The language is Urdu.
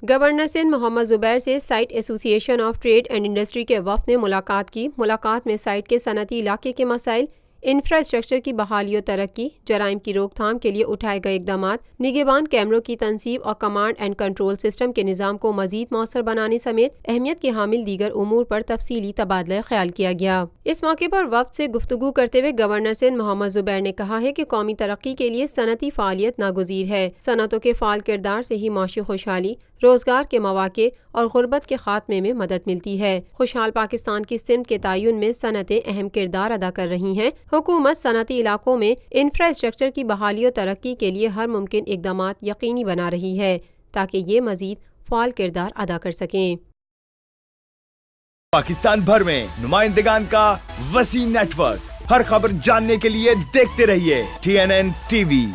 گورنر سندھ محمد زبیر سے سائٹ ایسوسی ایشن آف ٹریڈ اینڈ انڈسٹری کے وفد نے ملاقات کی۔ ملاقات میں سائٹ کے صنعتی علاقے کے مسائل، انفراسٹرکچر کی بحالی و ترقی، جرائم کی روک تھام کے لیے اٹھائے گئے اقدامات، نگہبان کیمروں کی تنصیب اور کمانڈ اینڈ کنٹرول سسٹم کے نظام کو مزید مؤثر بنانے سمیت اہمیت کے حامل دیگر امور پر تفصیلی تبادلہ خیال کیا گیا۔ اس موقع پر وفد سے گفتگو کرتے ہوئے گورنر سندھ محمد زبیر نے کہا ہے کہ قومی ترقی کے لیے صنعتی فعالیت ناگزیر ہے۔ صنعتوں کے فعال کردار سے ہی معاشی خوشحالی، روزگار کے مواقع اور غربت کے خاتمے میں مدد ملتی ہے۔ خوشحال پاکستان کی سمت کے تعین میں صنعتیں اہم کردار ادا کر رہی ہیں۔ حکومت صنعتی علاقوں میں انفراسٹرکچر کی بحالی و ترقی کے لیے ہر ممکن اقدامات یقینی بنا رہی ہے تاکہ یہ مزید فعال کردار ادا کر سکیں۔ پاکستان بھر میں نمائندگان کا وسیع نیٹ ورک، ہر خبر جاننے کے لیے دیکھتے رہیے TNN TV۔